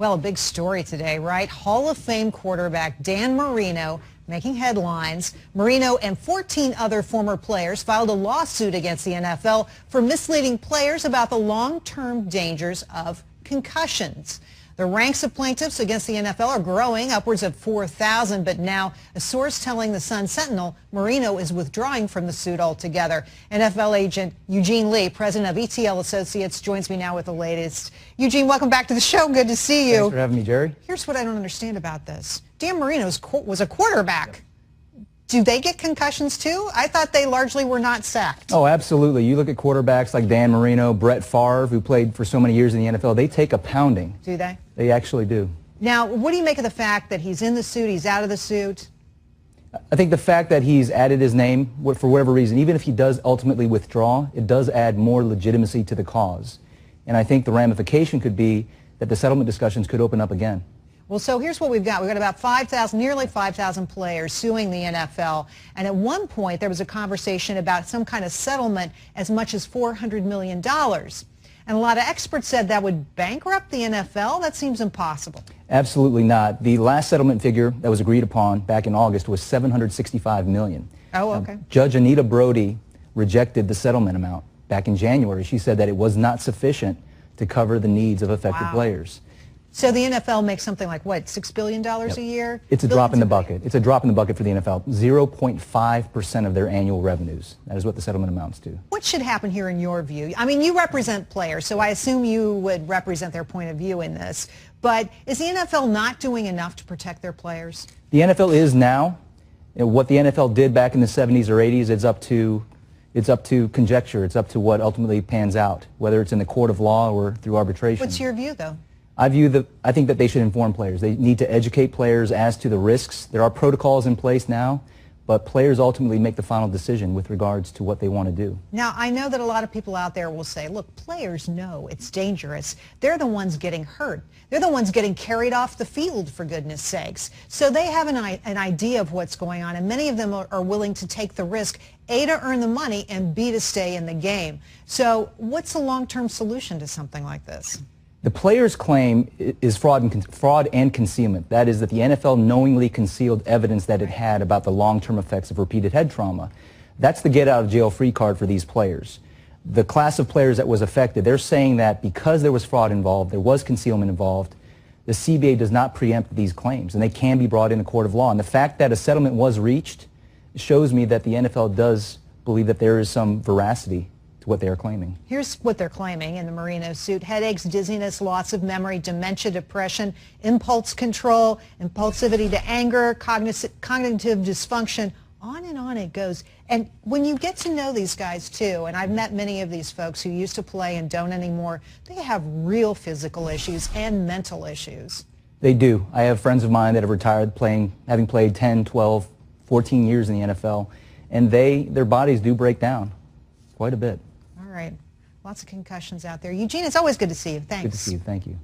Well, a big story today, right? Hall of Fame quarterback Dan Marino making headlines. Marino and 14 other former players filed a lawsuit against the NFL for misleading players about the long-term dangers of concussions. The ranks of plaintiffs against the NFL are growing, upwards of 4,000, but now a source telling the Sun-Sentinel Marino is withdrawing from the suit altogether. NFL agent Eugene Lee, president of ETL Associates, joins me now with the latest. Eugene, welcome back to the show. Good to see you. Thanks for having me, Jerry. Here's what I don't understand about this. Dan Marino was a quarterback. Do they get concussions too? I thought they largely were not sacked. Oh, absolutely. You look at quarterbacks like Dan Marino, Brett Favre, who played for so many years in the NFL, they take a pounding. Do they? They actually do. Now, what do you make of the fact that he's in the suit, he's out of the suit? I think the fact that he's added his name, for whatever reason, even if he does ultimately withdraw, it does add more legitimacy to the cause. And I think the ramification could be that the settlement discussions could open up again. Well, so here's what we've got. We've got about 5,000, nearly 5,000 players suing the NFL. And at one point, there was a conversation about some kind of settlement as much as $400 million. And a lot of experts said that would bankrupt the NFL. That seems impossible. Absolutely not. The last settlement figure that was agreed upon back in August was $765 million. Oh, okay. Judge Anita Brody rejected the settlement amount back in January. She said that it was not sufficient to cover the needs of affected players. So the NFL makes something like, what, $6 billion a year? It's a drop in the bucket. It's a drop in the bucket for the NFL. 0.5% of their annual revenues. That is what the settlement amounts to. What should happen here in your view? I mean, you represent players, so I assume you would represent their point of view in this. But is the NFL not doing enough to protect their players? The NFL is now. What the NFL did back in the 70s or 80s, it's up to conjecture. It's up to what ultimately pans out, whether it's in the court of law or through arbitration. What's your view, though? I think that they should inform players. They need to educate players as to the risks. There are protocols in place now, but players ultimately make the final decision with regards to what they want to do. Now, I know that a lot of people out there will say, look, players know it's dangerous. They're the ones getting hurt. They're the ones getting carried off the field, for goodness sakes. So they have an idea of what's going on, and many of them are willing to take the risk, A, to earn the money, and B, to stay in the game. So what's the long-term solution to something like this? The player's claim is fraud and concealment. That is that the NFL knowingly concealed evidence that it had about the long-term effects of repeated head trauma. That's the get-out-of-jail-free card for these players. The class of players that was affected, they're saying that because there was fraud involved, there was concealment involved, the CBA does not preempt these claims, and they can be brought in a court of law. And the fact that a settlement was reached shows me that the NFL does believe that there is some veracity to what they are claiming. Here's what they're claiming in the Marino suit: headaches, dizziness, loss of memory, dementia, depression, impulse control, impulsivity to anger, cognitive dysfunction, on it goes. And when you get to know these guys too, and I've met many of these folks who used to play and don't anymore, they have real physical issues and mental issues. They do. I have friends of mine that have retired having played 10, 12, 14 years in the NFL, and their bodies do break down quite a bit. All right. Lots of concussions out there. Eugene, it's always good to see you. Thanks. Good to see you. Thank you.